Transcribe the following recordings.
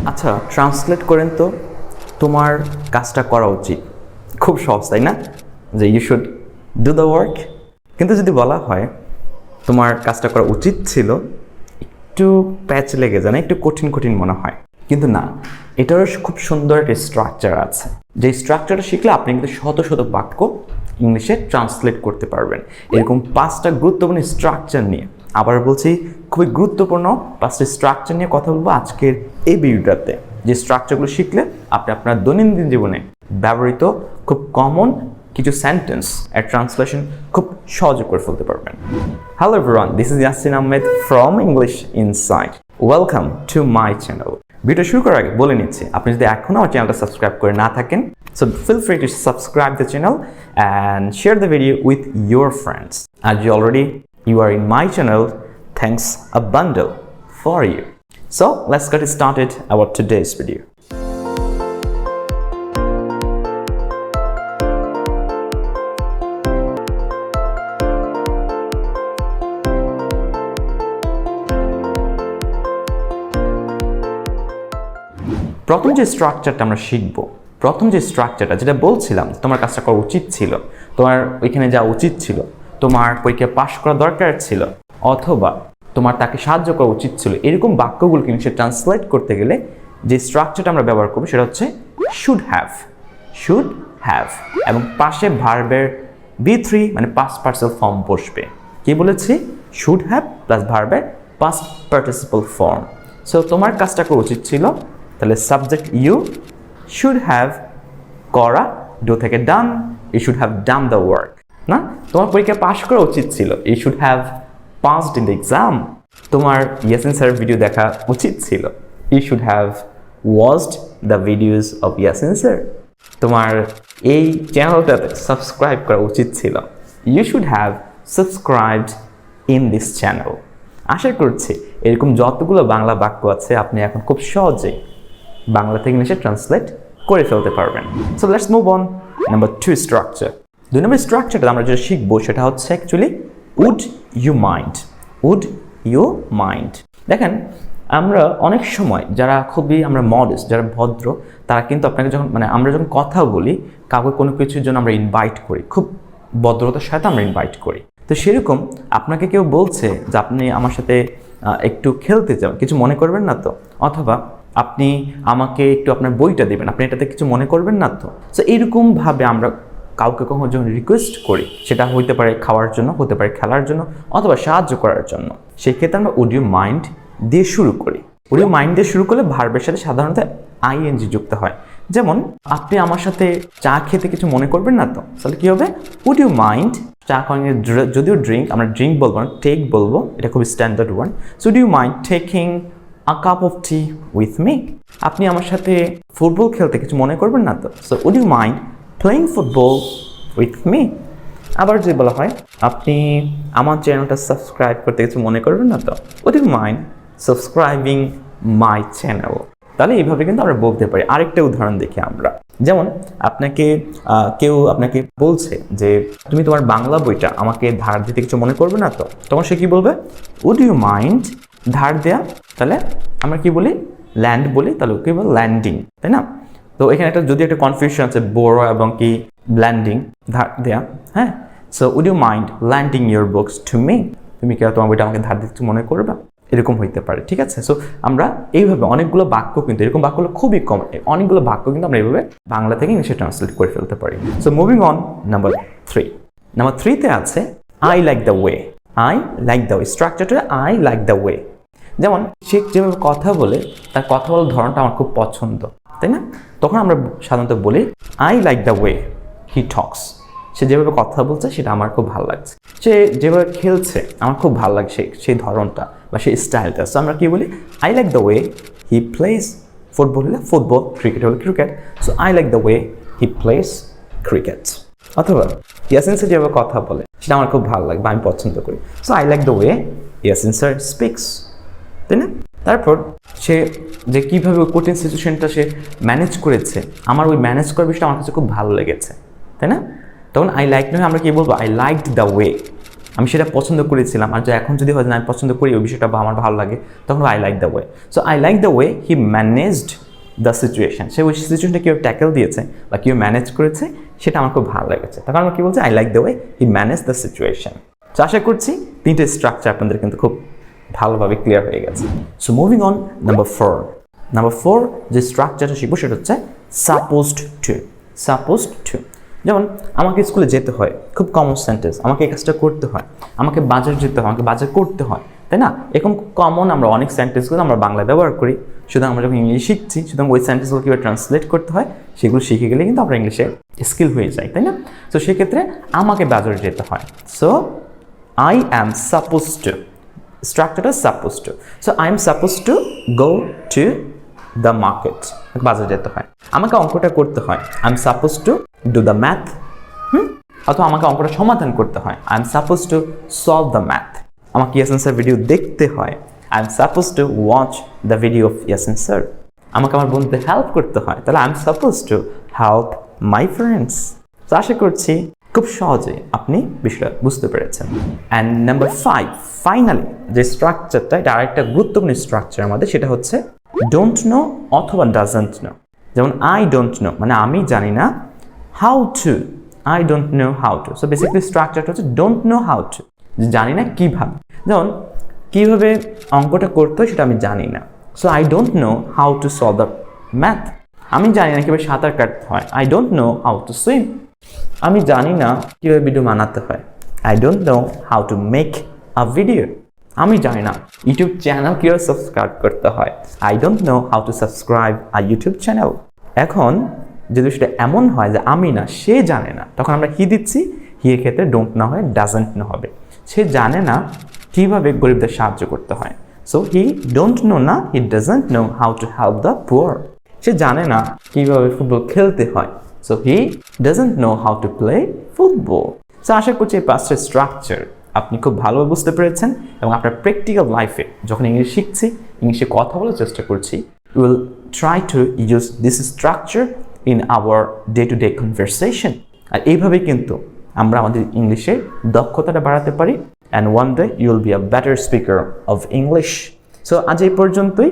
আচ্ছা, ট্রান্সলেট করেন তো তোমার কাজটা করা উচিত। খুব সহজ, তাই না? যে you should do the work. কিন্তু যদি বলা হয় তোমার কাজটা করা উচিত ছিল, একটু প্যাচ লেগে যায় না, একটু কঠিন কঠিন মনে হয়। কিন্তু না, এটারও খুব সুন্দর একটা স্ট্রাকচার আছে। যে স্ট্রাকচারটা শিখলে আপনি কিন্তু শত শত বাক্য ইংলিশে ট্রান্সলেট করতে পারবেন। এরকম 5টা গুরুত্বপূর্ণ স্ট্রাকচার নিয়ে, আবার বলছি খুবই গুরুত্বপূর্ণ 5টা স্ট্রাকচার নিয়ে কথা বলবো আজকের এই ভিডিওটাতে। যে স্ট্রাকচারগুলো শিখলে আপনি আপনার দৈনন্দিন জীবনে ব্যবহৃত খুব কমন কিছু সেন্টেন্স এর ট্রান্সলেশন খুব সহজে করে ফেলতে পারবেন। Hello everyone, this is Yasin Ahmed from English insight. Welcome to my channel. Video শুরু করার আগে বলে নিচ্ছি, আপনি যদি এখনও আমার চ্যানেলটা সাবস্ক্রাইব করে না থাকেন, so feel free to subscribe the channel and share the video with your friends. As you are in my channel, thanks a bundle for you. So let's get started about today's video. প্রথম যে স্ট্রাকচারটা আমরা শিখবো, প্রথম যে স্ট্রাকচারটা যেটা বলছিলাম, তোমার কাজটা করা উচিত ছিল, তোমার ওইখানে যাওয়া উচিত ছিল, তোমার পরীক্ষায় পাশ করা দরকার ছিল, অথবা তোমার তাকে সাহায্য করা উচিত ছিল, এরকম বাক্যগুলোকে ইংলিশে ট্রান্সলেট করতে গেলে যে স্ট্রাকচারটা আমরা ব্যবহার করবো সেটা হচ্ছে শুড হ্যাভ। শুড হ্যাভ এবং পাশে ভার্বের V3 মানে পাস্ট পার্টিসিপল ফর্ম বসবে। কি বলেছি? শুড হ্যাভ প্লাস ভার্বের পাস্ট পার্টিসিপল ফর্ম। সো তোমার কাজটা করা উচিত ছিল, তাহলে সাবজেক্ট ইউ, শুড হ্যাভ করা, ডু থেকে done, you should have done the work. না, তোমার পরীক্ষায় পাশ করা উচিত ছিল, you should have passed in the exam. তোমার ইয়াসিন স্যারের ভিডিও দেখা উচিত ছিল, you should have watched the videos of Yasin sir. তোমার এই চ্যানেলটাতে সাবস্ক্রাইব করা উচিত ছিল, you should have subscribed in this channel. আশা করছি এরকম যতগুলো বাংলা বাক্য আছে আপনি এখন খুব সহজেই বাংলা থেকে ইংলিশে ট্রান্সলেট করে ফেলতে পারবেন। So let's move on number 2 structure. 2 নম্বর স্ট্রাকচারটা আমরা যেটা শিখবো সেটা হচ্ছে actually would you mind. Would you mind. দেখেন, আমরা অনেক সময় যারা খুবই আমরা মডেস্ট, যারা ভদ্র, তারা কিন্তু আপনাকে যখন আমরা যখন কথা বলি, কাউকে কোনো কিছুর জন্য আমরা ইনভাইট করি, খুব ভদ্রতার সাথে আমরা ইনভাইট করি। তো সেরকম আপনাকে কেউ বলছে যে আপনি আমার সাথে একটু খেলতে চান, কিছু মনে করবেন না তো, অথবা আপনি আমাকে একটু আপনার বইটা দেবেন, আপনি এটাতে কিছু মনে করবেন না তো। সো এইরকমভাবে আমরা কাউকে কখনো যখন রিকোয়েস্ট করি, সেটা হতে পারে খাওয়ার জন্য, হতে পারে খেলার জন্য, অথবা সাহায্য করার জন্য, সেক্ষেত্রে আমরা উড ইউ মাইন্ড দিয়ে শুরু করি। উড ইউ মাইন্ড দিয়ে শুরু করলে ভার্বের সাথে সাধারণত আইএনজি যুক্ত হয়। যেমন আপনি আমার সাথে চা খেতে কিছু মনে করবেন না তো, তাহলে কি হবে? Would you mind. চা খাওয়া, যদিও ড্রিঙ্ক, আমরা ড্রিঙ্ক বলবো না, টেক বলবো, এটা খুবই standard word. So would you mind taking a cup of tea with me. আপনি আমার সাথে ফুটবল খেলতে কিছু মনে করবেন না তো, so would you mind playing football with me. আবার যদি বলা হয় আপনি আমার চ্যানেলটা সাবস্ক্রাইব করতে কিছু মনে করবেন না তো, would you mind subscribing my channel. তাহলে এইভাবে কিন্তু আমরা বলতে পারি। আরেকটা উদাহরণ দেখি আমরা, যেমন কেউ আপনাকে বলছে যে তুমি তোমার বাংলা বইটা আমাকে ধার দিতে কিছু মনে করবে না তো, তখন সে কি বলবে? উড ইউ মাইন্ড ধার দেয়া। তাহলে আমরা কি বলি? ল্যান্ড বলি, তাহলে কি বল? ল্যান্ডিং, তাই না? তো এখানে যদি একটা কনফিউশন আছে বোরো এবং কি ল্যান্ডিং, ধার দেয়া। হ্যাঁ, so would you mind lending your books to me. তুমি কি তোমার বইটা আমাকে ধার দিতে কিছু মনে করবে? এরকম হইতে পারে, ঠিক আছে? সো আমরা এইভাবে অনেকগুলো বাক্য, কিন্তু এরকম বাক্যগুলো খুবই কম, অনেকগুলো বাক্য কিন্তু আমরা এইভাবে বাংলা থেকে ইংলিশে ট্রান্সলেট করে ফেলতে পারি। So moving on number 3। Number 3তে আছে I like the way. I like the way স্ট্রাকচারটা আই লাইক দ্য ওয়ে। যেমন সে যেভাবে কথা বলে, তার কথা বলার ধরনটা আমার খুব পছন্দ, তাই না? তখন আমরা সাধারণত বলি I like the way he talks. সে যেভাবে কথা বলছে সেটা আমার খুব ভালো লাগছে। সে যেভাবে খেলছে আমার খুব ভালো লাগছে, সেই ধরনটা বা সেই স্টাইলটা। সো আমরা কি বলি? I like the way he plays. Football হলে ফুটবল, ক্রিকেট হলে cricket. So I like the way he plays cricket. অথবা ইয়াসিন স্যার যেভাবে কথা বলে সেটা আমার খুব ভালো লাগে বা আমি পছন্দ করি। So I like the way Yasin sir speaks, তাই না? তারপর সে যে কীভাবে ওই কঠিন সিচুয়েশনটা সে ম্যানেজ করেছে, আমার ওই ম্যানেজ করার বিষয়টা আমার কাছে খুব ভালো লেগেছে, তাই না? তখন আই লাইক নয়, আমরা কি বলবো? আই লাইকড দ্য ওয়ে আমি সেটা পছন্দ করেছিলাম, আর এখন যদি হয় আমি পছন্দ করি ওই বিষয়টা বা আমার ভালো লাগে, তখন I like the way. So I like the way he managed the situation. সে ওই সিচুয়েশনটা কেউ ট্যাকেল দিয়েছে বা কেউ ম্যানেজ করেছে, সেটা আমার খুব ভালো লেগেছে। তখন আমরা কি বলছি, I like the way he manage the situation. তো আশা করছি তিনটে স্ট্রাকচার আপনাদের কিন্তু খুব ভালোভাবে ক্লিয়ার হয়ে গেছে। So moving on, number four যে স্ট্রাকচারটা শিখবো সেটা হচ্ছে সাপোজড টু। সাপোজড টু, যেমন আমাকে স্কুলে যেতে হয়, খুব কমন সেন্টেন্স, আমাকে এই কাজটা করতে হয়, আমাকে বাজার যেতে হয়, আমাকে বাজার করতে হয়, তাই না? এরকম কমন আমরা অনেক সেন্টেন্সগুলো আমরা বাংলায় ব্যবহার করি। সুতরাং আমরা যখন ইংলিশ শিখছি, সুতরাং ওই সেন্টেন্সগুলো কীভাবে ট্রান্সলেট করতে হয় সেগুলো শিখে গেলে কিন্তু আমরা ইংলিশে স্কিল হয়ে যাই, তাই না? তো সেক্ষেত্রে আমাকে বাজারে যেতে হয়, so I am suppose to, স্ট্রাকচারটা suppose to. So I am suppose to go to the market, বাজারে যেতে হয়। আমাকে অঙ্কটা করতে হয়, I am suppose to do the math. অথবা আমাকে অঙ্কটা সমাধান করতে হয়, I am suppose to solve the math. আমাকে ইয়াসিন স্যার ভিডিও দেখতে হয়, I am suppose to watch the video of Yasin sir. আমাকে আমার বন্ধুদের হেল্প করতে হয়, তাহলে I am suppose to help my friends. তো আশা করছি খুব সহজে আপনি বিষয়টা বুঝতে পেরেছেন। অ্যান্ড নাম্বার 5, ফাইনালি যে স্ট্রাকচারটা, এটা আরেকটা গুরুত্বপূর্ণ স্ট্রাকচার আমাদের, সেটা হচ্ছে ডোন্ট নো অথবা ডাজন্ট নো। যেমন আই ডোন্ট নো মানে আমি জানি না, how to, I don't know how two. So basically স্ট্রাকচারটা হচ্ছে ডোন্ট নো হাউ টু, জানি না কিভাবে। যেমন কিভাবে অঙ্কটা করতে হয় সেটা আমি জানি না, so I don't know how two solve the math. আমি জানি না কিভাবে সাঁতার কাটতে হয়, I don't know how to swim. আমি জানি না কিভাবে ভিডিও বানাতে হয়, I don't know how to make a video. আমি জানি না ইউটিউব চ্যানেল কীভাবে সাবস্ক্রাইব করতে হয়, I don't know how to subscribe a YouTube channel. এখন যদি সেটা এমন হয় যে আমি না, সে জানে না, তখন আমরা হি দিচ্ছি, হি এর ক্ষেত্রে ডোন্ট না হয় ডাজন্ট নো হবে। সে জানে না কীভাবে গরিবদের সাহায্য করতে হয়, সো হি ডোন্ট নো না, he doesn't know how to help the poor. সে জানে না কীভাবে ফুটবল খেলতে হয়, so he doesn't know how to play football. So আশা করছি এই 5টা স্ট্রাকচার আপনি খুব ভালোভাবে বুঝতে পেরেছেন, এবং আপনার প্র্যাকটিক্যাল লাইফে যখন ইংলিশ শিখছি, ইংলিশে কথা বলার চেষ্টা করছি, you will try to use this structure in our day to day conversation. আর এইভাবেই কিন্তু আমরা আমাদের ইংলিশের দক্ষতাটা বাড়াতে পারি, and one day you will be a better speaker of English. So আজ এই পর্যন্তই।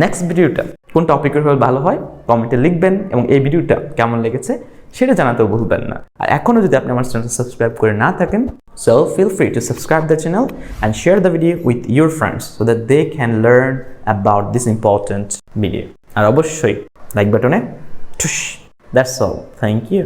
নেক্সট ভিডিওটা কোন টপিকের হলে ভালো হয় কমেন্টে লিখবেন, এবং এই ভিডিওটা কেমন লেগেছে সেটা জানাতেও ভুলবেন না। আর এখনও যদি আপনি আমার চ্যানেলটা সাবস্ক্রাইব করে না থাকেন, so feel free to subscribe the channel and share the video with your friends so that they can learn about this important video. আর অবশ্যই লাইক বাটনে ঠুস। That's all. Thank you.